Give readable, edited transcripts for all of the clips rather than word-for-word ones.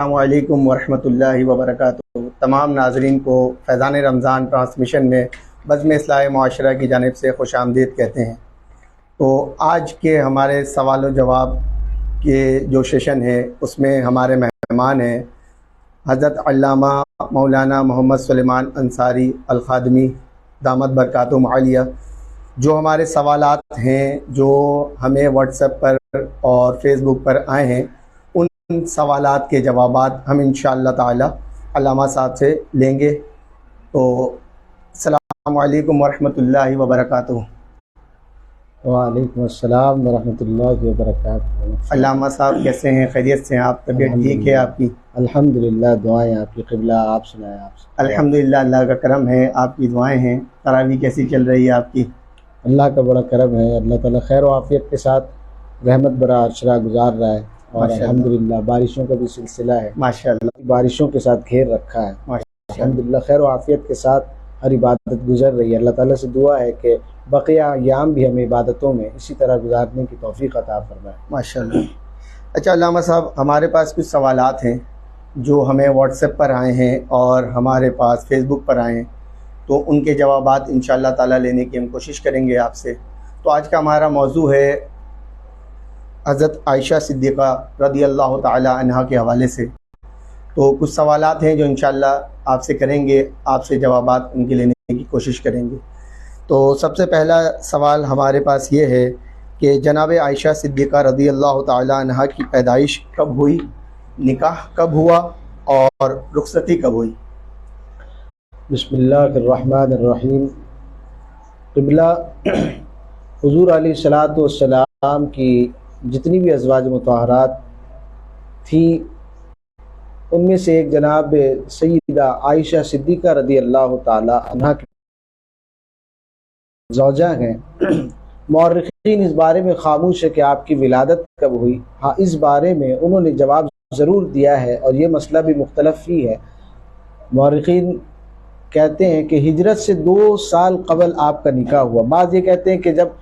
अस्सलामुअलैकुम वरहमतुल्लाहि वबरकातुहू। तमाम नाजरीन को फैज़ान रमज़ान ट्रांसमिशन में बज़्म इस्लाह माशरा की जानिब से खुश आमदीद कहते हैं। तो आज के हमारे सवाल व जवाब के जो सेशन है उसमें हमारे मेहमान हैं हज़रत अल्लामा मौलाना मोहम्मद सुलेमान अंसारी अल ख़ादमी दामत बरकातुहुम आलिया। जो हमारे सवालात हैं जो हमें व्हाट्सएप पर और फेसबुक पर आए हैं उन सवालात के जवाबात हम इंशाअल्लाह ताला अल्लामा साहब से लेंगे। तो अस्सलामु अलैकुम वरहमतुल्लाहि वबरकातुहू। वालेकुम अस्सलाम वरहमतुल्लाहि वबरकातुहू। अल्लामा साहब कैसे हैं? खैरियत से हैं आप? तबीयत ठीक है आपकी? अल्हम्दुलिल्लाह, दुआएं आपकी। क़िबला आप सुनाएं। आप अल्हम्दुलिल्लाह, अल्लाह का करम है, आपकी दुआएं हैं। तरावी कैसी चल रही है आपकी? अल्लाह का बड़ा करम है। अल्लाह ताला खैर व आफ़ियत के साथ रहमत भरा अशरा गुजार रहा है और अल्हम्दुलिल्लाह बारिशों का भी सिलसिला है। माशाअल्लाह, बारिशों के साथ घेर रखा है। अल्हम्दुलिल्लाह खैर व आफ़ियत के साथ हर इबादत गुजर रही है। अल्लाह ताला से दुआ है कि बक़िया अय्याम भी हमें इबादतों में इसी तरह गुजारने की तौफ़ीक़ अता फ़रमाए। माशाअल्लाह। अच्छा अल्लामा साहब, हमारे पास कुछ सवालात हैं जो हमें व्हाट्सएप पर आए हैं और हमारे पास फेसबुक पर आए हैं, तो उनके जवाबात इंशाअल्लाह ताला लेने की हम कोशिश करेंगे आपसे। तो आज का हमारा मौजू है हज़रत आयशा सिद्दीक़ा रज़ी अल्लाह ताला अन्हा के हवाले से। तो कुछ सवालात हैं जो इंशाअल्लाह आपसे करेंगे, आपसे जवाबात उनके लेने की कोशिश करेंगे। तो सबसे पहला सवाल हमारे पास ये है कि जनाब आयशा सिद्दीक़ा रज़ी अल्लाह ताला अन्हा की पैदाइश कब हुई, निकाह कब हुआ और रुखसती कब हुई? बिस्मिल्लाहिर्रहमानिर्रहीम। क़िबला हुज़ूर अलैहिस्सलातु वस्सलाम की जितनी भी अज़वाज मुतहहरात थी उनमें से एक जनाब सय्यदा आयशा सिद्दीक़ा रज़ी अल्लाह ताला अन्हा की ज़ौजा हैं। मौर्रिख़ीन इस बारे में खामोश है कि आपकी विलादत कब हुई। हाँ, इस बारे में उन्होंने जवाब ज़रूर दिया है और ये मसला भी मुख्तलफ ही है। मौर्रिख़ीन कहते हैं कि हिजरत से 2 साल कबल आपका निकाह हुआ। बाज़ ये कहते हैं कि जब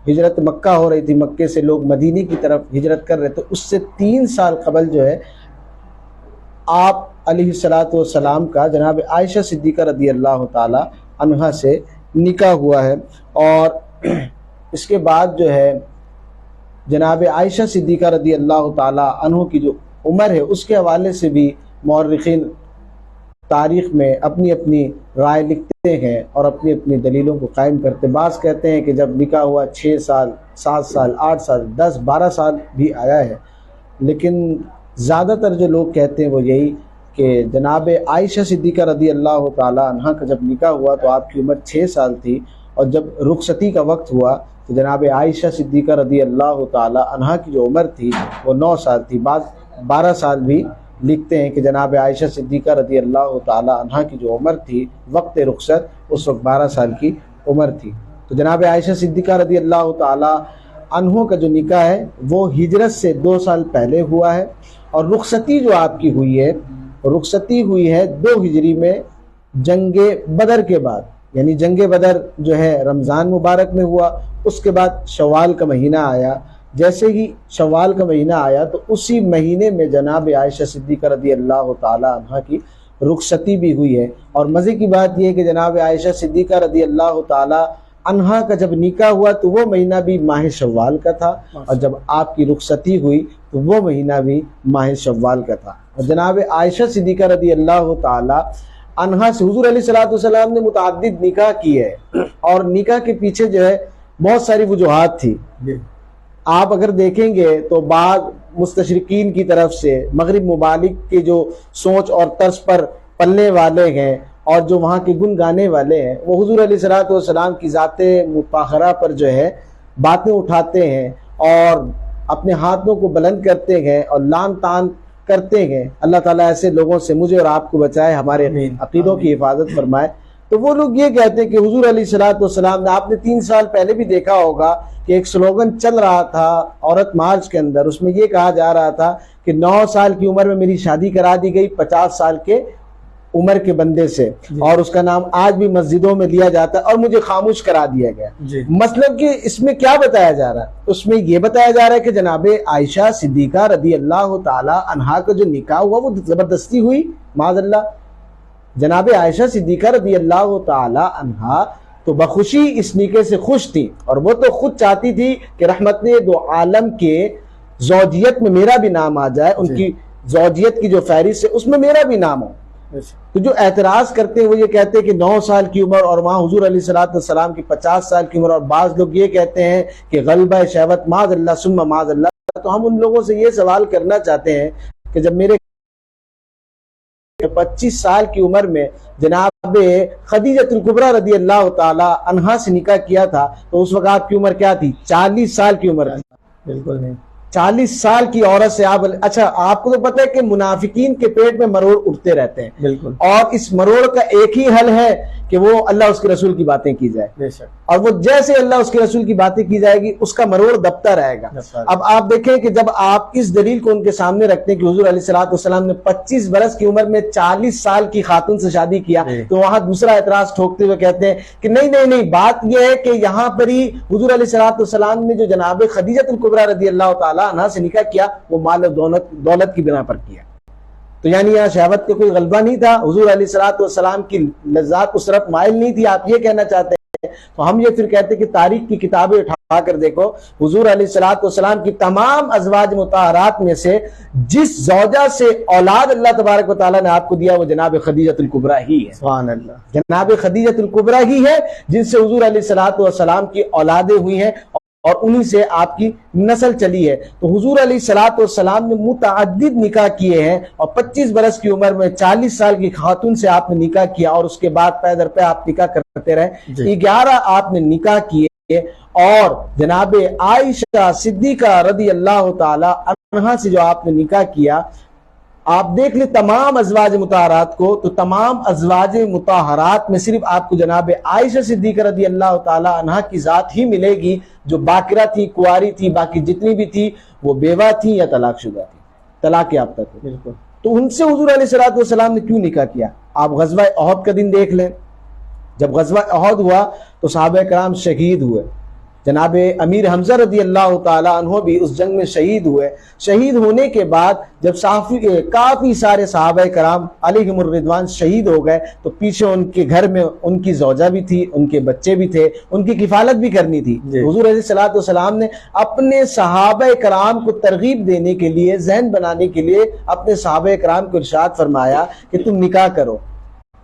हिजरत मक्का हो रही थी, मक्के से लोग मदीने की तरफ हिजरत कर रहे थे, उससे 3 साल कबल जो है आप अलैहिस्सलातु वस्सलाम का जनाब आयशा सिद्दीक़ा रज़ी अल्लाह ताला अन्हा से निकाह हुआ है। और इसके बाद जो है जनाब आयशा सिद्दीक़ा रज़ी अल्लाह ताला अन्हा की जो उम्र है उसके हवाले से भी मौर्रिख़ीन तारीख़ में अपनी अपनी राय लिखते हैं और अपनी अपनी दलीलों को कायम करते। बाज़ कहते हैं कि जब निकाह हुआ 6 साल, 7 साल, 8 साल, 10, 12 साल भी आया है, लेकिन ज़्यादातर जो लोग कहते हैं वो यही कि जनाब आयशा सिद्दीक़ा रज़ी अल्लाह ताला अन्हा का जब निकाह हुआ तो आपकी उम्र 6 साल थी और जब रुखसती का वक्त हुआ तो जनाब आयशा सिद्दीक़ा रज़ी अल्लाह ताला अन्हा की जो उम्र थी वो 9 साल थी। बाज़ 12 साल भी लिखते हैं कि जनाब आयशा सिद्दीक़ा रज़ी अल्लाह ताला अन्हा की जो उम्र थी वक्त रुखसत उस वक्त 12 साल की उम्र थी। तो जनाब आयशा सिद्दीक़ा रज़ी अल्लाह ताला अन्हा का जो निकाह है वो हिजरत से 2 साल पहले हुआ है और रुखसती जो आपकी हुई है, रुखसती हुई है 2 हिजरी में जंगे बदर के बाद। यानी जंगे बदर जो है रमज़ान मुबारक में हुआ, उसके बाद शव्वाल का महीना आया। जैसे ही शव्वाल का महीना आया तो उसी महीने में जनाब आयशा सिद्दीक़ा रज़ी अल्लाह ताला अन्हा की रुखसती भी हुई है। और मज़े की बात यह है कि जनाब आयशा सिद्दीक़ा रज़ी अल्लाह ताला अन्हा का जब निकाह हुआ तो वो महीना भी माह शव्वाल का था और जब आपकी रुखसती हुई तो वो महीना भी माह शव्वाल का था। और जनाब आयशा सिद्दीक़ा रज़ी अल्लाह ताला अन्हा से हुज़ूर अलैहिस्सलातु वस्सलाम ने मुतअद्दिद निकाह किए है और निकाह के पीछे जो है बहुत सारी वजूहात थी। आप अगर देखेंगे तो बाद मुस्तशरिकीन की तरफ से मगरिब मुबालिक के जो सोच और तर्ज पर पलने वाले हैं और जो वहाँ के गुन गाने वाले हैं वो हुज़ूर अलैहिस्सलातु वस्सलाम की ज़ाते मुताहरा पर जो है बातें उठाते हैं और अपने हाथों को बुलंद करते हैं और लान तान करते हैं। अल्लाह ताला ऐसे लोगों से मुझे और आपको बचाए, हमारे अकीदों की हिफाजत फरमाए। तो वो लोग ये कहते हैं कि हुज़ूर अलैहिस्सलातु वस्सलाम ने, आपने 3 साल पहले भी देखा होगा कि एक स्लोगन चल रहा था औरत मार्च के अंदर, उसमें ये कहा जा रहा था कि 9 साल की उम्र में मेरी शादी करा दी गई, 50 साल के उमर के बंदे से, और उसका नाम आज भी मस्जिदों में लिया जाता है और मुझे खामोश करा दिया गया। मतलब कि इसमें क्या बताया जा रहा है? उसमें यह बताया जा रहा है कि जनाबे आयशा सिद्दीका रदी अल्लाह ताला अन्हा का जो निकाह हुआ वो जबरदस्ती हुई, माज़अल्लाह। जनाबे आयशा सिद्दीका रदी अल्लाह ताला अन्हा तो बखुशी इस निकाह से खुश थी, और वो तो खुद चाहती थी कि रहमत दो आलम के ज़ौजियत में मेरा भी नाम आ जाए, उनकी ज़ौजियत की जो फहरिस्त है उसमें मेरा भी नाम हो। तो जो एतराज करते हैं वो ये कहते हैं कि 9 साल की उम्र और वहां हुजूर अलैहिस्सलाम की 50 साल की उम्र, और बाज लोग ये कहते हैं कि गलबा शहवत माज़अल्लाह सुम्मा माज़अल्लाह। तो हम उन लोगों से ये सवाल करना चाहते हैं कि जब मेरे 25 साल की उम्र में जनाब खदीजतुल कुबरा रदी अल्लाह ताला अन्हा से निकाह किया था, तो उस वक्त आपकी उम्र क्या थी? 40 साल की उम्र थी। बिल्कुल नहीं। 40 साल की औरत से आप, अच्छा आपको तो पता है कि मुनाफिकीन के पेट में मरोड़ उठते रहते हैं। बिल्कुल। और इस मरोड़ का एक ही हल है कि वो अल्लाह उसके रसूल की बातें की जाए, बेशक। और वो जैसे अल्लाह उसके रसूल की बातें की जाएगी उसका मरोड़ दबता रहेगा। अब आप देखें कि जब आप इस दलील को उनके सामने रखते हैं कि हुजूर अलैहिस्सलाम ने 25 बरस की उम्र में 40 साल की खातून से शादी किया, तो वहां दूसरा एतराज ठोकते हुए कहते हैं कि नहीं नहीं नहीं, बात यह है कि यहां पर ही हुजूर अलैहिस्सलाम ने जो जनाब खदीजतुल कुबरा रदी अल्लाह ताला अन्हा से निकाह किया वो माल दौलत की बिना पर किया। तो यानी यहाँ शहवत का कोई गलबा नहीं था, हुजूर अलैहिस्सलाम की लज्जात उस तरफ माइल नहीं थी, आप ये कहना चाहते हैं। तो हम ये फिर कहते हैं कि तारीख की किताबें उठा कर देखो, हुजूर अलैहिस्सलाम की तमाम अज़वाज मुताहरात में से जिस ज़ौजा से औलाद अल्लाह तबारक व तआला ने आपको दिया वो जनाब खदीजतुल कुबरा ही है। सुभान अल्लाह। जनाब खदीजतुल कुबरा ही है जिनसे हुजूर अलैहिस्सलाम की औलादें हुई हैं और उन्हीं से आपकी नस्ल चली है। तो हुजूर अलैहिस्सलाम ने मुतअद्दिद निकाह किए हैं, और 25 बरस की उम्र में 40 साल की खातून से आपने निकाह किया, और उसके बाद पै दर पे आप निकाह करते रहे। 11 आपने निकाह किए, और जनाबे आयशा सिद्दीका रदी अल्लाह ताला अन्हा से जो आपने निकाह किया, आप देख ले तमाम अज़वाज मुताहरात को, तो तमाम अज़वाज मुताहरात में सिर्फ आपको जनाब आयशा सिद्दीक़ा रज़ी अल्लाह ताला अन्हा की ज़ात ही मिलेगी जो बाकिरा थी, कुआरी थी, बाकी जितनी भी थी वो बेवा थी या तलाकशुदा थी, तलाक याफ्ता थी। बिल्कुल। तो उनसे हुज़ूर अलैहिस्सलाम ने क्यों निकाह किया? आप ग़ज़वा उहद का दिन देख लें। जब ग़ज़वा उहद हुआ तो सहाबा कराम शहीद हुए। जनाब अमीर हमजा रदी अल्लाह ताला अन्हो भी उस जंग में शहीद हुए। शहीद होने के बाद जब काफ़ी सारे सहाबा कराम अलैहिमुर रिदवान शहीद हो गए, तो पीछे उनके घर में उनकी ज़ौजा भी थी, उनके बच्चे भी थे, उनकी किफ़ालत भी करनी थी। हुज़ूर अलैहिस्सलाम ने अपने सहाबा कराम को तरगीब देने के लिए, ज़हन बनाने के लिए अपने सहाबा कराम को इरशाद फरमाया कि तुम निकाह करो,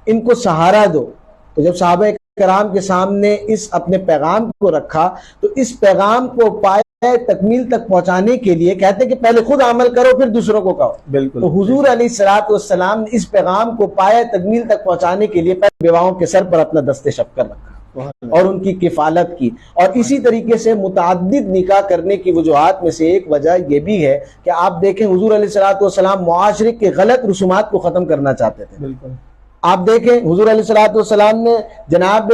इनको सहारा दो। तो जब सहाबा कराम के सामने इस अपने पैगाम को रखा, तो इस पैगाम को पाए तकमील तक पहुंचाने के लिए कहते हैं कि पहले खुद अमल करो फिर दूसरों को कहो। बिल्कुल। तो हुजूर अलैहिस्सलाम ने इस पैगाम को पाए तकमील तक पहुंचाने के लिए पहले बेवाओं के सर पर अपना दस्ते शफ़क़त रखा और उनकी किफालत की। और इसी तरीके से मुतअद्दिद निकाह करने की वजूहात में से एक वजह यह भी है कि आप देखें हुजूर अलैहिस्सलाम मुआशरे के गलत रसूमात को खत्म करना चाहते थे। बिल्कुल। आप देखें हुजूर अलैहिस्सलाम ने जनाब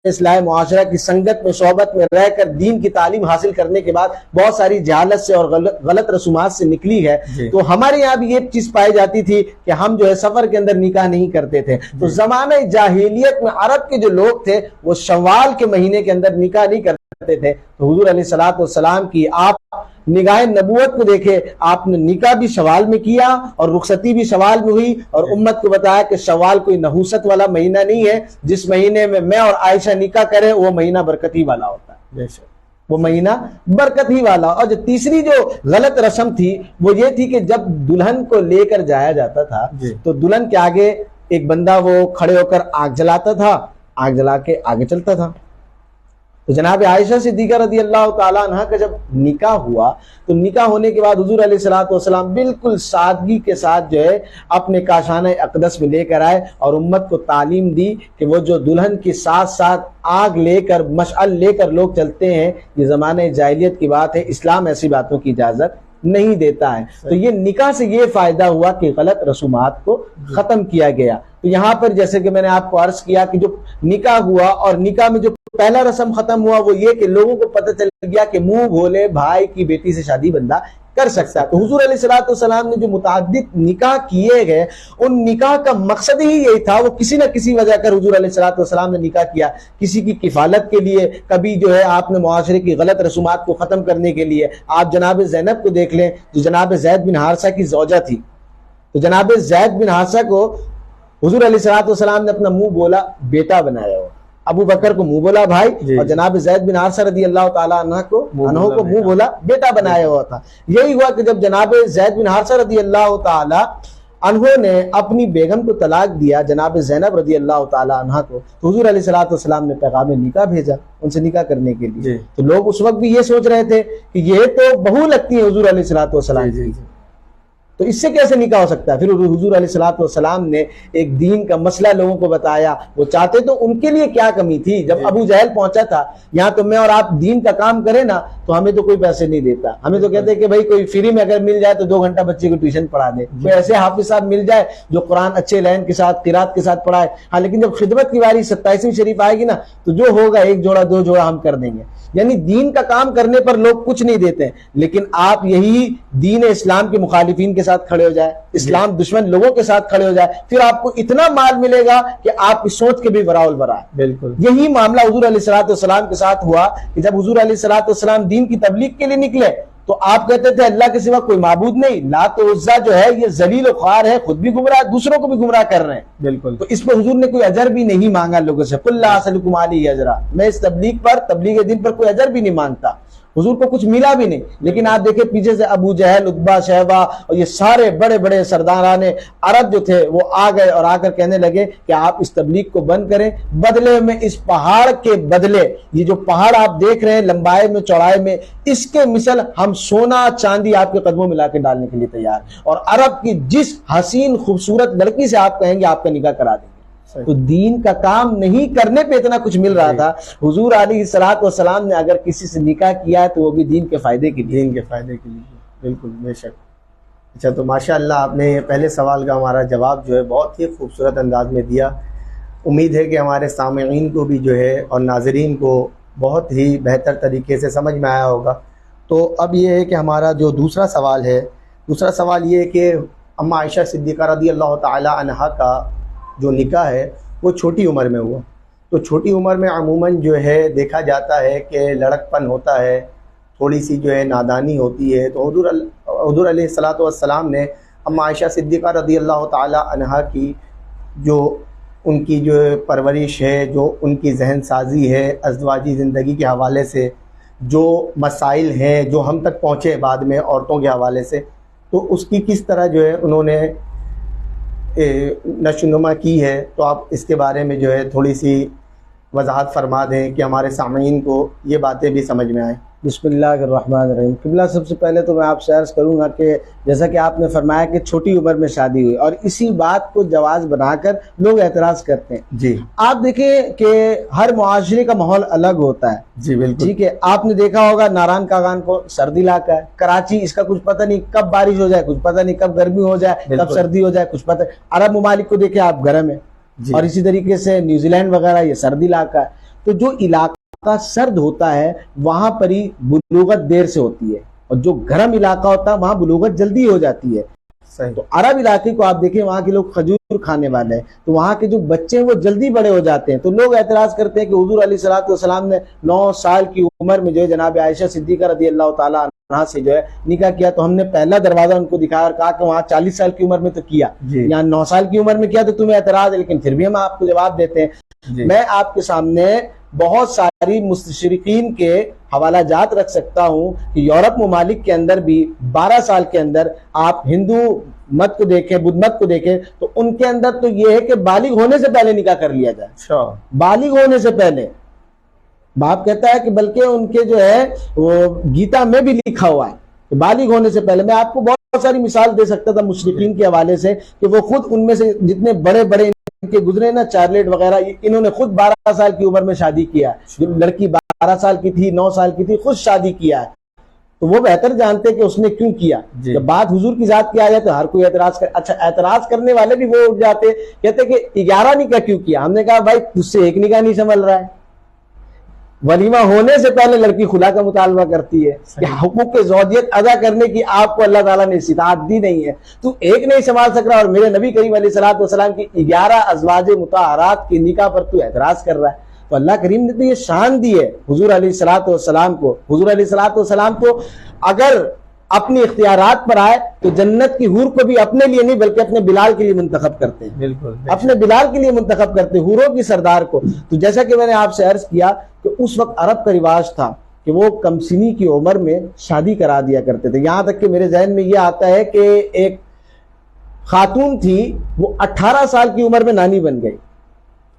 इस्लाह मुआशरा की संगत में सोहबत में रहकर दीन की तालीम हासिल करने के बाद बहुत सारी जहालत से और गलत रसूमात से निकली है, तो हमारे यहाँ भी ये चीज पाई जाती थी कि हम जो है सफर के अंदर निकाह नहीं करते थे। तो जमाने जाहिलियत में अरब के जो लोग थे वो शव्वाल के महीने के अंदर निकाह नहीं करते थे। तो हुजूर अलैहिस्सलातु वस्सलाम की आप निगाह नबूवत को देखे, आपने निकाह भी शवाल में किया और रुखसती भी शवाल में हुई और उम्मत को बताया कि शवाल कोई नहुसत वाला महीना नहीं है, जिस महीने में मैं और आयशा निकाह करें वो महीना बरकती वाला होता है, वो महीना बरकत ही वाला। और जो तीसरी जो गलत रस्म थी वो ये थी कि जब दुल्हन को लेकर जाया जाता था तो दुल्हन के आगे एक बंदा वो खड़े होकर आग जलाता था, आग जला के आगे चलता था। तो जनाब आयशा सिद्दीक़ा रज़ी अल्लाह ताला अन्हा का जब निकाह हुआ तो निकाह होने के बाद हुजूर अलैहिस्सलातु वस्सलाम बिल्कुल सादगी के साथ जो है अपने काशाने अक़दस में लेकर आए और उम्मत को तालीम दी कि वो जो दुल्हन के साथ साथ आग लेकर मशअल लेकर लोग चलते हैं, ये ज़माने जाहिलियत की बात है, इस्लाम ऐसी बातों की इजाज़त नहीं देता है। तो ये निकाह से ये फायदा हुआ कि गलत रसूमात को खत्म किया गया। तो यहाँ पर जैसे कि मैंने आपको अर्ज किया कि जो निकाह हुआ और निकाह में जो पहला रस्म खत्म हुआ वो ये कि लोगों को पता चल गया कि मुंह भोले भाई की बेटी से शादी बंदा कर सकता है। तो हुजूर अलैहिस्सलातु वस्सलाम ने जो मुतअद्दिद निकाह किए गए उन निकाह का मकसद ही यही था, वो किसी न किसी वजह कर हुजूर अलैहिस्सलातु वस्सलाम ने निकाह किया, किसी की किफालत के लिए, कभी जो है आपने मुआशरे की गलत रसूमात को खत्म करने के लिए। आप जनाब ज़ैनब को देख लें जो जनाब ज़ैद बिन हारिसा की ज़ौजा थी, तो जनाब ज़ैद बिन हारिसा को हुजूर अलैहिस्सलातु वस्सलाम ने अपना मुंह बोला बेटा बनाया हो, अबू बकर को मुंह बोला भाई और जनाब ज़ैद बिन हारिसा रज़ी अल्लाह ताला अन्हु को मुंह बोला बेटा बनाया हुआ था। यही हुआ कि जब जनाब ज़ैद बिन हारिसा रज़ी अल्लाह ताला अन्हु ने अपनी बेगम को तलाक दिया जनाब ज़ैनब रज़ी अल्लाह ताला अन्हा को, तो हुजूर अलैहिस्सलातु वस्सलाम ने पैगाम निकाह भेजा उनसे निकाह करने के लिए। तो लोग उस वक्त भी ये सोच रहे थे कि ये तो बहू लगती है हुजूर अलैहिस्सलातु वस्सलाम की, तो इससे कैसे निकाह हो सकता है। फिर हुजूर अलैहिस्सलातु वस्सलाम ने एक दीन का मसला लोगों को बताया। वो चाहते तो उनके लिए क्या कमी थी, जब अबू जहल पहुंचा था यहाँ तो मैं और आप दीन का काम करें ना तो हमें तो कोई पैसे नहीं देता, हमें तो कहते हैं कि भाई कोई फ्री में अगर मिल जाए तो 2 घंटा बच्चे को ट्यूशन पढ़ा दे, कोई ऐसे हाफिज साहब मिल जाए जो कुरान अच्छे लाइन के साथ किरात के साथ पढ़ाए। हाँ, लेकिन जब खिदमत की बारी 27वीं शरीफ आएगी ना तो जो होगा 1 जोड़ा 2 जोड़ा हम कर देंगे। यानी दीन का काम करने पर लोग कुछ नहीं देते, लेकिन आप यही दीन इस्लाम के मुखालिफिन के साथ खड़े हो जाए, इस्लाम दुश्मन लोगों के साथ खड़े हो जाए, फिर आपको इतना माल मिलेगा कि आपकी सोच के भी बराउल बरा। बिल्कुल यही मामला हुजूर अलैहिस्सलातु वस्सलाम के साथ हुआ कि जब हुजूर अलैहिस्सलातु वस्सलाम दीन की तबलीग के लिए निकले तो आप कहते थे अल्लाह के सिवा कोई माबूद नहीं, लात और उज़्ज़ा जो है ये जलील और ख्वार है, खुद भी गुमराह दूसरों को भी गुमराह कर रहे हैं। बिल्कुल, तो इस पर हुजूर ने कोई अजर भी नहीं मांगा लोगों से, कुल ला असलुकुम अलैहि अजरा, मैं इस तबलीग पर तबलीग दिन पर कोई अजर भी नहीं मांगता, हुजूर को कुछ मिला भी नहीं। लेकिन आप देखें पीछे से अबू जहल, उतबा, शैबा और ये सारे बड़े बड़े सरदारान अरब जो थे वो आ गए और आकर कहने लगे कि आप इस तबलीग को बंद करें, बदले में इस पहाड़ के बदले ये जो पहाड़ आप देख रहे हैं लंबाई में चौड़ाई में, इसके मिसल हम सोना चांदी आपके कदमों में लाके डालने के लिए तैयार, और अरब की जिस हसीन खूबसूरत लड़की से आप कहेंगे आपका निकाह करा देंगे। तो दीन का काम नहीं करने पे इतना कुछ मिल रहा था। हुजूर अलैहिस्सलातु वस्सलाम ने अगर किसी से निकाह किया है तो वो भी दीन के फायदे के लिए, बिल्कुल बेशक। अच्छा, तो माशाअल्लाह आपने पहले सवाल का हमारा जवाब जो है बहुत ही खूबसूरत अंदाज में दिया। उम्मीद है कि हमारे सामईन को भी जो है और नाज़रीन को बहुत ही बेहतर तरीके से समझ में आया होगा। तो अब ये है कि हमारा जो दूसरा सवाल है, दूसरा सवाल ये है कि अम्मा आयशा सिद्दीक़ा रज़ी अल्लाह ताला अन्हा का जो निकाह है वो छोटी उम्र में हुआ। तो छोटी उम्र में अमूमन जो है देखा जाता है कि लड़कपन होता है, थोड़ी सी जो है नादानी होती है। तो हुजूर अलैहिस्सलातु वस्सलाम ने अम्मा आयशा सिद्दीक़ा रज़ी अल्लाह ताला अन्हा की जो उनकी जो परवरिश है, जो उनकी जहन साजी है अज़वाजी ज़िंदगी के हवाले से, जो मसाइल हैं जो हम तक पहुँचे बाद में औरतों के हवाले से, तो उसकी किस तरह जो है उन्होंने नशोनुमा की है। तो आप इसके बारे में जो है थोड़ी सी वजाहत फरमा दें कि हमारे सामईन को ये बातें भी समझ में आए। बिस्मिल्लाहिर्रहमानिर्रहीम। किबला, सबसे पहले तो मैं आपसे अर्ज़ करूँगा कि जैसा कि आपने फरमाया कि छोटी उम्र में शादी हुई और इसी बात को जवाज़ बनाकर लोग एतराज़ करते हैं। जी, आप देखें कि हर मुआशरे का माहौल अलग होता है। जी बिल्कुल, ठीक है। आपने देखा होगा नारायण कागान को सर्दी इलाका है, कराची इसका कुछ पता नहीं कब बारिश हो जाए, कुछ पता नहीं कब गर्मी हो जाए, कब सर्दी हो जाए, कुछ पता। अरब ममालिक को देखें आप, गर्म है। और इसी तरीके से न्यूजीलैंड वगैरह ये सर्दी इलाका है। तो जो इलाका सर्द होता है वहां पर ही बुलूगत देर से होती है, और जो गर्म इलाका होता है वहां बुलूगत जल्दी हो जाती है। सही। तो अरब इलाके को आप देखें, वहां के लोग खजूर खाने वाले हैं, तो वहां के जो बच्चे हैं वो जल्दी बड़े हो जाते हैं। तो लोग एतराज करते हैं कि हुजूर अलैहिस्सलातु वस्सलाम ने 9 साल की उम्र में जो है जनाब आयशा सिद्दीका रदी अल्लाह ताला अन्हा से जो है निकाह किया, तो हमने पहला दरवाजा उनको दिखाया और कहा कि वहां 40 साल की उम्र में तो किया, यहाँ 9 साल की उम्र में किया, तो तुम्हें एतराज है, लेकिन फिर भी हम आपको जवाब देते हैं। मैं आपके सामने बहुत सारी मुस्तशरिकीन के हवाला जात रख सकता हूं कि यूरोप ममालिक के अंदर भी 12 साल के अंदर आप हिंदू मत को देखें, बुद्ध मत को देखें, तो उनके अंदर तो ये है कि बालिग होने से पहले निकाह कर लिया जाए। अच्छा। बालिग होने से पहले। बाप कहता है कि बल्कि उनके जो है वो गीता में भी लिखा हुआ है कि बालिग होने से पहले। मैं आपको बहुत सारी मिसाल दे सकता था मुशरिकीन के हवाले से कि वो खुद उनमें से जितने बड़े बड़े इनके गुजरे ना, चार्लेट वगैरह, इन्होंने खुद 12 साल की उम्र में शादी किया। जो लड़की 12 साल की थी, 9 साल की थी, खुद शादी किया है। तो वो बेहतर जानते कि उसने क्यों किया। जब बात हुजूर की जात की आ जाए तो हर कोई एतराज कर, अच्छा एतराज करने वाले भी वो उठ जाते, कहते कि 11 निकाह क्यों किया। हमने कहा भाई तुझसे एक निकाह नहीं संभल रहा है। वलीमा होने से पहले लड़की खुला का मुतालबा करती है कि हुकूक ज़ौजियत अदा करने की आपको अल्लाह ताला ने इस्तात दी नहीं है, तू एक नहीं संभाल सक रहा, और मेरे नबी करीम अलैहिस्सलातु वस्सलाम की 11 अज़वाज मुताहरात की निकाह पर तू एतराज कर रहा है। तो अल्लाह करीम ने तो ये शान दी है हुजूर अलैहिस्सलातु वस्सलाम को। हुजूर अलैहिस्सलातु वस्सलाम तो अगर अपनी इख्तियारात पर आए तो जन्नत की हूर को भी अपने लिए नहीं बल्कि अपने बिलाल के लिए मुंतखब करते हैं। बिल्कुल, अपने बिलाल के लिए मुंतखब करते हैं, हूरों की सरदार को। तो जैसा कि मैंने आपसे अर्ज किया कि उस वक्त अरब का रिवाज था कि वो कमसिनी की उम्र में शादी करा दिया करते थे। यहां तक कि मेरे जहन में यह आता है कि एक खातून थी, वो 18 साल की उम्र में नानी बन गई।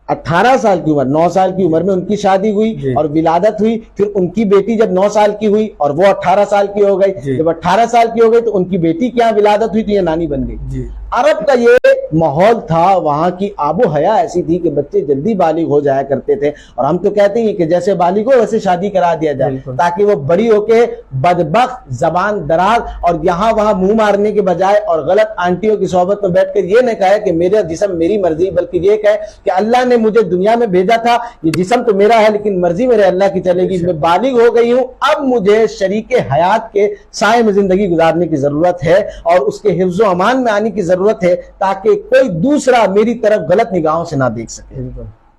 18 साल की उम्र, 9 साल की उम्र में उनकी शादी हुई और विलादत हुई। फिर उनकी बेटी जब 9 साल की हुई और वो 18 साल की हो गई। जब 18 साल की हो गई तो उनकी बेटी क्या विलादत हुई तो ये नानी बन गई। अरब का ये माहौल था, वहां की आबो हया ऐसी थी कि बच्चे जल्दी बालिग हो जाया करते थे। और हम तो कहते हैं कि जैसे बालिग हो वैसे शादी करा दिया जाए ताकि वो बड़ी होके बदबख्त, जबान दराज और यहाँ वहां मुंह मारने के बजाय और गलत आंटियों की सोहबत में बैठकर ये न कहे कि मेरा जिस्म मेरी मर्जी, बल्कि ये कहे कि अल्लाह ने मुझे दुनिया में भेजा था, ये जिस्म तो मेरा है लेकिन मर्जी मेरे अल्लाह की चलेगी। मैं बालिग हो गई हूं, अब मुझे शरीके हयात के साए में जिंदगी गुजारने की जरूरत है और उसके हिफ्ज़ो अमान में आने की जरूरत है ताकि कोई दूसरा मेरी तरफ गलत निगाहों से ना देख सके।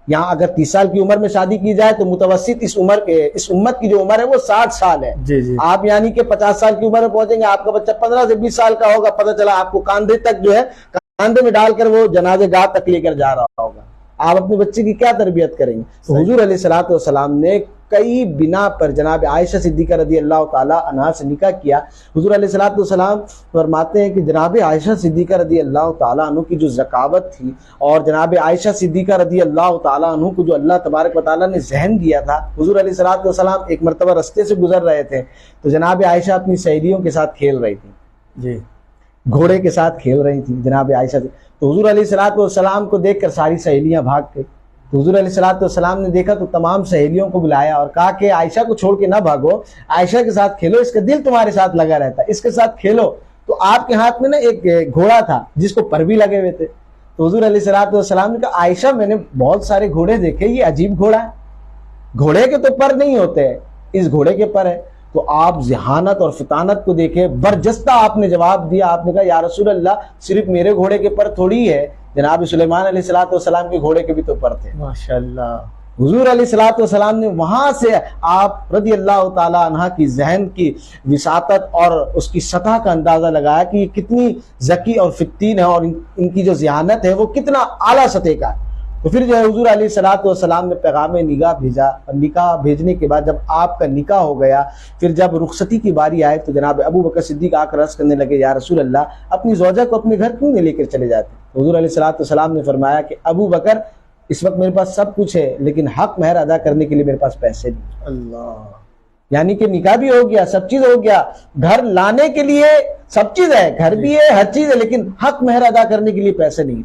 यहाँ अगर 30 साल की उम्र में शादी की जाए तो मुतवस्सित इस उम्मत की जो उम्र है वो 60 साल है। जी। आप यानी कि 50 साल की उम्र में पहुंचेंगे, आपका बच्चा 15 से 20 साल का होगा, पता चला आपको कांधे तक जो है कांधे में डालकर वो जनाजे गाह तक लेकर जा रहा होगा। आप अपने बच्चे की क्या तरबियत करेंगे। तो हुजूर अलैहिस्सलातु वस्सलाम ने कई बिना पर जनाब आयशा सिद्दीका रदी अल्लाह ताला अन्हा से निकाह किया। हुजूर अलैहिस्सलातु वस्सलाम फरमाते हैं कि जनाब आयशा सिद्दीका रदी अल्लाह ताला अन्हु की जो ज़कावत थी और जनाब आयशा सिद्दीका रदी अल्लाह ताला अन्हु को जो अल्लाह तबारक व तआला ने ज़हन दिया था। हुजूर अलैहिस्सलातु वस्सलाम एक मरतबा रास्ते से गुजर रहे थे तो जनाब आयशा अपनी सहेलियों के साथ खेल रही थी। जी। घोड़े के साथ खेल रही थी जनाब आयशा। तो हुजूर अलैहिस्सलातु वस्सलाम को देखकर सारी सहेलियां भाग गई। तो हुजूर अलैहिस्सलातु वस्सलाम ने देखा तो तमाम सहेलियों को बुलाया और कहा कि आयशा को छोड़ के ना भागो, आयशा के साथ खेलो, इसका दिल तुम्हारे साथ लगा रहता है, इसके साथ खेलो। तो आपके हाथ में ना एक घोड़ा था जिसको पर भी लगे हुए थे। तो हुजूर अलैहिस्सलातु वस्सलाम ने कहा आयशा मैंने बहुत सारे घोड़े देखे, ये अजीब घोड़ा है, घोड़े के तो पर नहीं होते, इस घोड़े के पर है। तो आप ज़हानत और फितानत को देखे, बरजस्ता आपने जवाब दिया। आपने कहा या रसूल अल्लाह सिर्फ मेरे घोड़े के पर थोड़ी है, जनाब सुलेमान अलैहिस्सलातु वस्सलाम के घोड़े के भी तो पर थे। माशाअल्लाह। हुजूर अलैहिस्सलातु वस्सलाम ने वहां से आप रदी अल्लाह ताला अन्हा की जहन की विसातत और उसकी सतह का अंदाजा लगाया कि ये कितनी ज़की और फित्तीन है और इनकी जो ज़हानत है वो कितना आला सतह का है। तो फिर जो है हुजूर अलैहिस्सलातु वस्सलाम ने पैगाम निगाह भेजा और निकाह भेजने के बाद जब आपका निकाह हो गया, फिर जब रुखसती की बारी आए तो जनाब अबू बकर सिद्दीक आकर अर्ज़ करने लगे या रसूल अल्लाह अपनी ज़ौजा को अपने घर क्यों नहीं लेकर चले जाते। हुजूर अलैहिस्सलातु वस्सलाम ने फरमाया कि अबू बकर इस वक्त मेरे पास सब कुछ है लेकिन हक महर अदा करने के लिए मेरे पास पैसे नहीं। अल्लाह। यानी कि निकाह भी हो गया, सब चीज हो गया, घर लाने के लिए सब चीज है, घर भी है, हर चीज है, लेकिन हक महर अदा करने के लिए पैसे नहीं।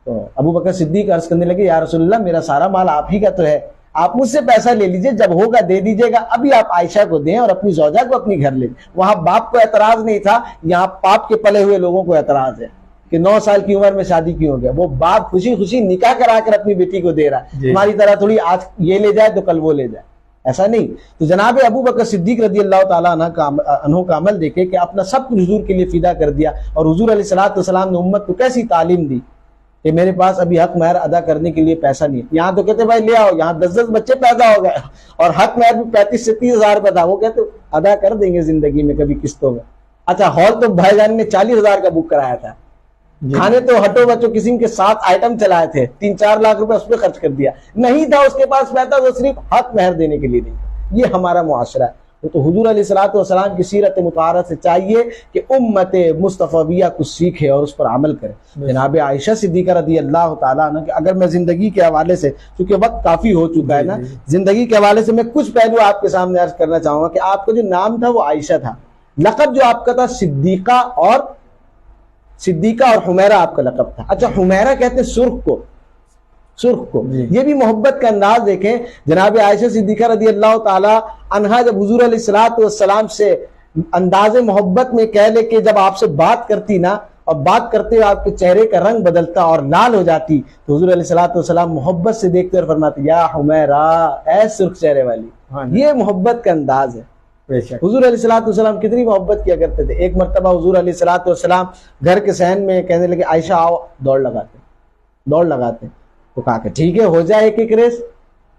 तो अबू बकर सिद्दीक अर्ज करने लगे या रसूलल्लाह मेरा सारा माल आप ही का तो है, आप मुझसे पैसा ले लीजिए, जब होगा दे दीजिएगा, अभी आप आयशा को दें और अपनी ज़ौजा को अपनी घर ले। वहां बाप को एतराज नहीं था, यहाँ पाप के पले हुए लोगों को एतराज है कि 9 साल की उम्र में शादी क्यों हो गया। वो बाप खुशी खुशी निकाह करा कर अपनी बेटी को दे रहा है, हमारी तरह थोड़ी आज ये ले जाए तो कल वो ले जाए, ऐसा नहीं। तो जनाब अबू बकर सिद्दीक रज़ी अल्लाह ताला अन्हु का अमल देखे कि अपना सब कुछ हुजूर के लिए फिदा कर दिया, और हुजूर अलैहिस्सलाम ने उम्मत को कैसी तालीम दी कि मेरे पास अभी हक महर अदा करने के लिए पैसा नहीं है। यहाँ तो कहते भाई ले आओ, यहाँ 10-10 बच्चे पैदा हो गए और हक महर भी 35 से 30 हजार रुपया था। वो कहते अदा कर देंगे जिंदगी में कभी किस्तों में। अच्छा, हॉल तो भाईजान ने 40 हजार का बुक कराया था, खाने तो हटो बच्चों किसी के 7 आइटम चलाए थे, 3-4 लाख रुपए उस पर खर्च कर दिया। नहीं था उसके पास पैसा तो सिर्फ हक महर देने के लिए नहीं। ये हमारा मुआशरा है। तो हुजूर अलैहिस्सलाम की सीरत मुताहरा से चाहिए कि उम्मत मुस्तफ़विया कुछ सीखे और उस पर अमल करे। जनाब आयशा सिद्दीक़ा रज़ी अल्लाह ताला अन्हा कि अगर मैं जिंदगी के हवाले से, चूंकि वक्त काफी हो चुका है ना, जिंदगी के हवाले से मैं कुछ पहलू आपके सामने अर्ज करना चाहूंगा कि आपका जो नाम था वो आयशा था, लक़ब जो आपका था सिद्दीक़ा और हुमैरा आपका लक़ब था। अच्छा, हुमैरा कहते हैं सुर्ख को, ये भी मोहब्बत का अंदाज देखें। जनाब आयशा सिद्दीक़ा रज़ी अल्लाह ताला अन्हा जब हुजूर अलैहिस्सलाम से अंदाज़े मोहब्बत में कह ले कि जब आपसे बात करती ना, और बात करते हुए आपके चेहरे का रंग बदलता और लाल हो जाती, तो हुजूर अलैहिस्सलाम मोहब्बत से देखते और फरमाते या हुमैरा, ऐ सुर्ख चेहरे वाली। ये मोहब्बत का अंदाज है। हुजूर अलैहिस्सलाम कितनी मोहब्बत किया करते थे। एक मरतबा हुजूर अलैहिस्सलाम घर के सहन में कहने लगे आयशा आओ दौड़ लगाते। तो कहा कि ठीक है हो जाए एक रेस।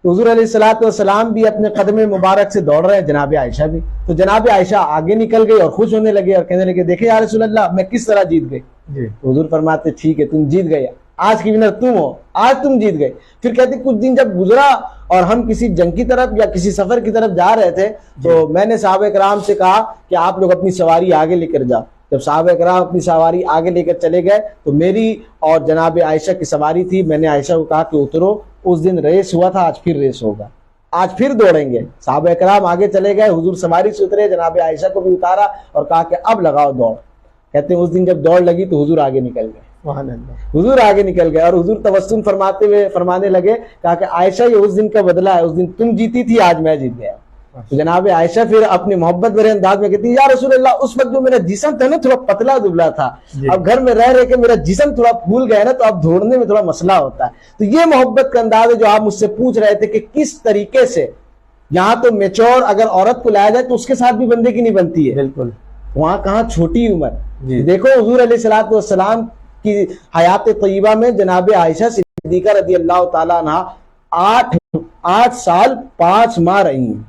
तो हुजूर अलैहिस्सलाम भी अपने कदमे मुबारक से दौड़ रहे हैं, जनाब आयशा भी। तो जनाब आयशा आगे निकल गई और खुश होने लगे और कहने लगे देखे या रसूल अल्लाह मैं किस तरह जीत गई। तो हुजूर फरमाते ठीक है तुम जीत गए, आज की विनर तुम हो, आज तुम जीत गए। फिर कहते कुछ दिन जब गुजरा और हम किसी जंग की तरफ या किसी सफर की तरफ जा रहे थे, तो मैंने साहबे कराम से कहा कि आप लोग अपनी सवारी आगे लेकर जाओ। जब साहबे कराम अपनी सवारी आगे लेकर चले गए तो मेरी और जनाब आयशा की सवारी थी। मैंने आयशा को कहा कि उतरो, उस दिन रेस हुआ था, आज फिर रेस होगा, आज फिर दौड़ेंगे। साहबे कराम आगे चले गए, हुजूर सवारी से उतरे, जनाब आयशा को भी उतारा और कहा कि अब लगाओ दौड़। कहते हैं उस दिन जब दौड़ लगी तो हुजूर आगे निकल गए, हुजूर आगे निकल गए और हुजूर तबस्सुम फरमाते हुए फरमाने लगे, कहा कि आयशा ये उस दिन का बदला है, उस दिन तुम जीती थी, आज मैं जीत गया। तो जनाब आयशा फिर अपनी मोहब्बत भरे अंदाज में कहती या रसूल अल्लाह उस वक्त जो मेरा जिस्म था ना थोड़ा पतला दुबला था, अब घर में रह के मेरा जिस्म थोड़ा फूल गया ना, तो अब दौड़ने में थोड़ा मसला होता है। तो ये मोहब्बत का अंदाज है जो आप मुझसे पूछ रहे थे कि किस तरीके से यहाँ तो मेच्योर अगर औरत को लाया जाए तो उसके साथ भी बंदे की नहीं बनती है, बिल्कुल वहां कहाँ छोटी उम्र। देखो हुजूर अलैहिस्सलाम की हयात तय्यबा में जनाब आयशा सिद्दीक़ा रज़ी अल्लाह ताला अन्हा 8 साल 5 माह रही हैं,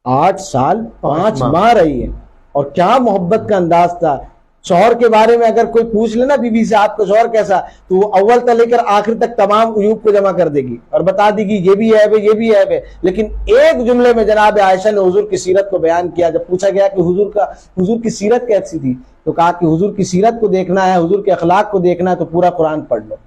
8 साल 5 माह रही है। और क्या मोहब्बत का अंदाज था। शौहर के बारे में अगर कोई पूछ लेना बीवी से आपका शौहर कैसा, तो वो अव्वल से लेकर आखिर तक तमाम उयूब को जमा कर देगी और बता देगी ये भी है वे, ये भी है वे। लेकिन एक जुमले में जनाब आयशा ने हुजूर की सीरत को बयान किया। जब पूछा गया कि हुजूर की सीरत कैसी थी, तो कहा कि हुजूर की सीरत को देखना है, हुजूर के अखलाक को देखना है तो पूरा कुरान पढ़ लो,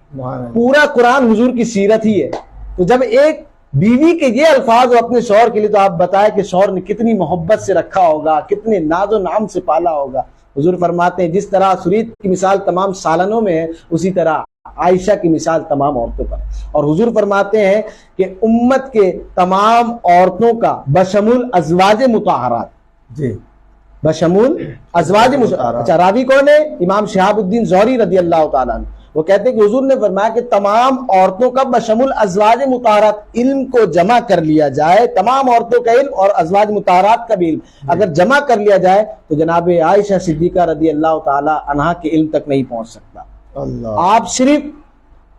पूरा कुरान हुजूर की सीरत ही है। तो जब एक बीवी के ये अल्फाज हो अपने शौहर के लिए, तो आप बताएं कि शौहर ने कितनी मोहब्बत से रखा होगा, कितने नाजो नाम से पाला होगा। हुजूर फरमाते हैं जिस तरह सुरीत की मिसाल तमाम सालनों में है, उसी तरह आयशा की मिसाल तमाम औरतों पर। और हुजूर फरमाते हैं कि उम्मत के तमाम औरतों का बशमुल अज़वाज मुताहरात, बशमुल अज़वाज मुताहरात। अच्छा, रावी कौन है? इमाम शिहाबुद्दीन ज़ौहरी रज़ी अल्लाह ताला अन्हु। वो कहते हैं कि हुजूर ने फरमाया कि तमाम औरतों का बशमुल अज़वाज मुताहरात इल्म को जमा कर लिया जाए, तमाम औरतों का इल्म और अज़वाज मुताहरात का भी इल्म अगर जमा कर लिया जाए तो जनाब आयशा सिद्दीक़ा रज़ी अल्लाह ताला अन्हा के इल्म तक नहीं पहुंच सकता। आप सिर्फ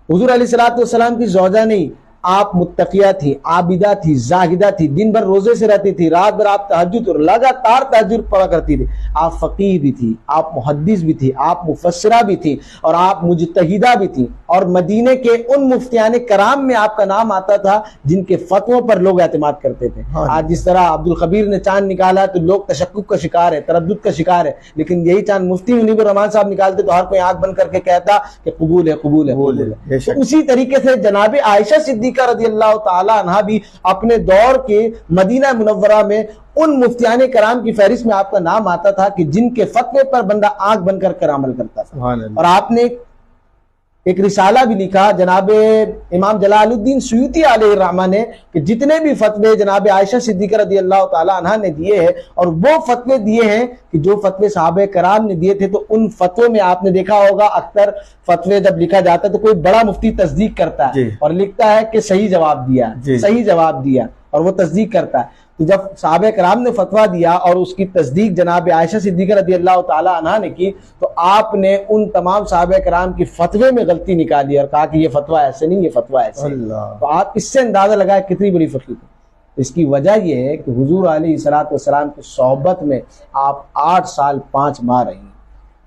हुजूर अलैहिस्सलाम की ज़ौजा नहीं, आप मुत्तकिया थी, आबिदा थी, जाहिदा थी, दिन भर रोजे से रहती थी, रात भर आप तहज्जुद और लगातार तहज्जुद पढ़ा करती थी। आप फकीह भी थी, आप मुहद्दिस भी थी, आप मुफस्सिरा भी थी और आप मुज्तहिदा भी थी। और मदीने के उन मुफ्तियाने कराम में आपका नाम आता था जिनके फतवों पर लोग एतमाद करते थे। आज जिस तरह अब्दुल खबीर ने चांद निकाला तो लोग तशक्कुक का शिकार है, तरद्दुद का शिकार है, लेकिन यही चांद मुफ्ती मुनीबुर रहमान साहब निकालते तो हर कोई आंख बंद करके कहता कि कबूल है, कबूल है, कबूल है। तो उसी तरीके से जनाब आयशा सिद्दीक़ा रज़ी अल्लाह ताला अन्हा भी अपने दौर के मदीना मुनव्वरा में उन मुफ्तियाने कराम की फहरिस्त में आपका नाम आता था कि जिनके फतवे पर बंदा आंख बंद कर अमल करता था। और आपने एक रिसाला भी लिखा जनाब इमाम जलालुद्दीन सुयूती अलैहिर्रहमा ने कि जितने भी फतवे जनाब आयशा सिद्दीक़ा रज़ियल्लाहु ताला अन्हा ने दिए हैं, और वो फतवे दिए हैं कि जो फतवे सहाबे कराम ने दिए थे, तो उन फतवों में आपने देखा होगा अक्सर फतवे जब लिखा जाता है तो कोई बड़ा मुफ्ती तस्दीक करता है और लिखता है कि सही जवाब दिया, सही जवाब दिया, और वो तस्दीक करता है। तो जब सहाबे कराम ने फतवा दिया और उसकी तस्दीक जनाब आयशा सिद्दीक़ा रज़ियल्लाहु ताला अन्हा ने की, तो आपने उन तमाम सहाबे कराम की फतवे में गलती निकाली और कहा कि ये फतवा ऐसे नहीं, ये फतवा ऐसे। तो आप इससे अंदाजा लगाए कितनी बड़ी फकीर। इसकी वजह यह है कि हुजूर अलैहिस्सलातु वस्सलाम की सोहबत में आप 8 साल 5 माह रही हैं,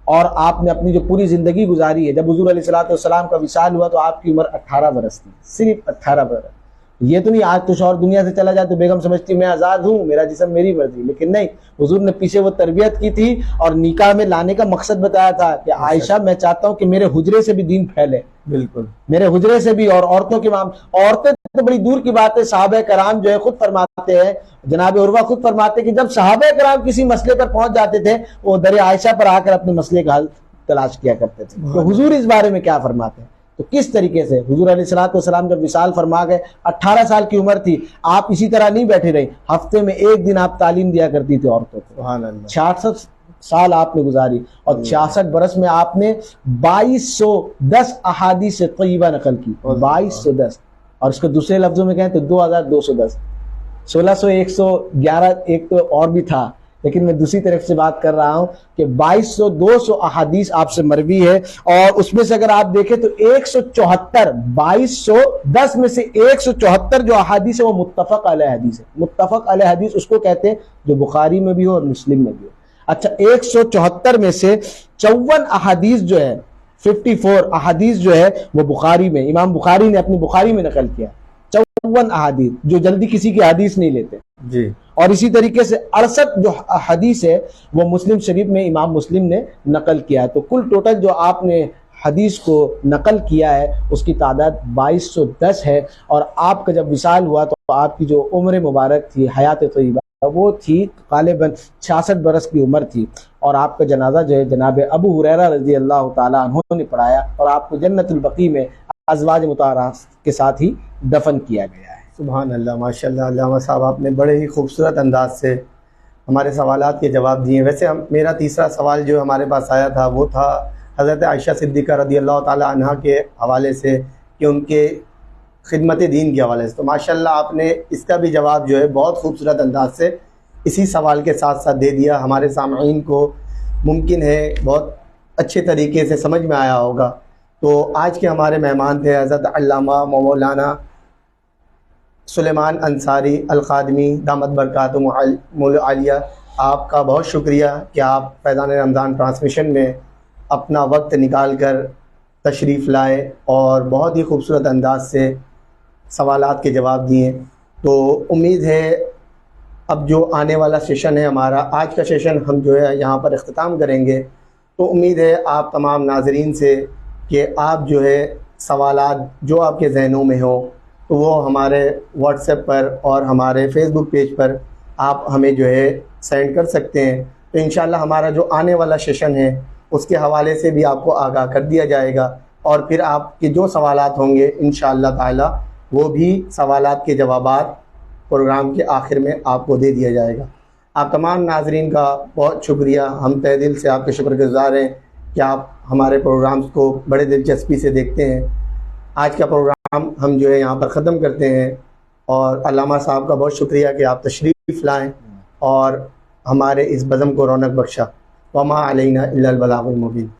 और आपने अपनी जो पूरी जिंदगी गुजारी है, जब हुजूर अलैहिस्सलातु वस्सलाम का विसाल हुआ तो आपकी उम्र 18 बरस थी, सिर्फ 18 बरस। ये तो नहीं आज कुछ और दुनिया से चला जाए तो बेगम समझती मैं आज़ाद हूँ, मेरा जिस्म मेरी मर्जी, लेकिन नहीं, हुजूर ने पीछे वो तरबियत की थी और निकाह में लाने का मकसद बताया था कि आयशा मैं चाहता हूँ कि मेरे हुजरे से भी दीन फैले, बिल्कुल मेरे हुजरे से भी। और औरतों के औरतें तो बड़ी दूर की बात है, सहाबे कराम जो है खुद फरमाते हैं, जनाब उर्वा खुद फरमाते हैं कि जब सहाबे कराम किसी मसले पर पहुंच जाते थे वो दर आयशा पर आकर अपने मसले का हल तलाश किया करते थे। तो हुजूर इस बारे में क्या फरमाते हैं, तो किस तरीके से हुजूर अलैहिस्सलातु वस्सलाम जब विसाल फरमा गए, 18 साल की उम्र थी, आप इसी तरह नहीं बैठे रही, हफ्ते में 1 दिन आप तालीम दिया करती थी औरतों को। 66 साल आपने गुजारी और 66 बरस में आपने 2210 अहादीस तय्यबा नकल की, 2210, और इसको दूसरे लफ्जों में कहें तो 2210, 1600 111 एक तो और भी था, लेकिन मैं दूसरी तरफ से बात कर रहा हूं कि 2200 अहादीस आपसे मरवी है, और उसमें से अगर आप देखें तो 174, 2210 में से 174 जो अहादीस है वो मुत्तफक अलैह हदीस है। मुत्तफक अलैह हदीस उसको कहते हैं जो बुखारी में भी हो और मुस्लिम में भी हो। अच्छा, 174 में से 54 अहादीस जो है, 54 अहादीस जो है वो बुखारी में, इमाम बुखारी ने अपनी बुखारी में नकल किया। 54 अहादीस जो जल्दी किसी की हदीस नहीं लेते जी। और इसी तरीके से 68 जो हदीस है वो मुस्लिम शरीफ में इमाम मुस्लिम ने नकल किया है। तो कुल टोटल जो आपने हदीस को नकल किया है उसकी तादाद 2210 है। और आपका जब विसाल हुआ तो आपकी जो उम्र मुबारक थी, हयात तय्यबा, वो थी गालिबन 66 बरस की उम्र थी। और आपका जनाजा जो है जनाब अबू हुरैरा रज़ी अल्लाह ताला अन्हु ने पढ़ाया और आपको जन्नतुल बकी में अज़वाज मुताहरा के साथ ही दफन किया गया है। सुभान अल्लाह, माशाअल्लाह। अल्लामा साहब आपने बड़े ही खूबसूरत अंदाज से हमारे सवालात के जवाब दिए। वैसे मेरा तीसरा सवाल जो हमारे पास आया था वो था हज़रत आयशा सिद्दीक़ा रज़ी अल्लाह ताला अन्हा के हवाले से, कि उनके खिदमत दीन के हवाले से। तो माशाअल्लाह आपने इसका भी जवाब जो है बहुत खूबसूरत अंदाज से इसी सवाल के साथ साथ दे दिया। हमारे सामईन को मुमकिन है बहुत अच्छे तरीके से समझ में आया होगा। तो आज के हमारे मेहमान थे हज़रत अल्लामा मौलाना सुलेमान अंसारी अल-ख़ादमी दामत बरकातुहुल आलिया। आपका बहुत शुक्रिया कि आप फैज़ान रमज़ान ट्रांसमिशन में अपना वक्त निकाल कर तशरीफ़ लाए और बहुत ही खूबसूरत अंदाज से सवालात के जवाब दिए। तो उम्मीद है अब जो आने वाला सेशन है हमारा, आज का सेशन हम जो है यहाँ पर इख्तिताम करेंगे। तो उम्मीद है आप तमाम नाज़रीन से कि आप जो है सवालात जो आपके जहनों में हो तो वो हमारे व्हाट्सएप पर और हमारे फेसबुक पेज पर आप हमें जो है सेंड कर सकते हैं। तो इंशाल्लाह हमारा जो आने वाला सेशन है उसके हवाले से भी आपको आगाह कर दिया जाएगा और फिर आपके जो सवालात होंगे इंशाअल्लाह ताला वो भी सवालात के जवाबात प्रोग्राम के आखिर में आपको दे दिया जाएगा। आप तमाम नाजरीन का बहुत शुक्रिया, हम तहे दिल से आपके शुक्रगुज़ार हैं कि आप हमारे प्रोग्राम्स को बड़े दिलचस्पी से देखते हैं। आज का प्रोग्राम हम जो है यहाँ पर ख़त्म करते हैं और अल्लामा साहब का बहुत शुक्रिया कि आप तशरीफ़ लाएँ और हमारे इस बज़म को रौनक बख्शा। वमा अलैना इल्लल बलागुल मुबीन।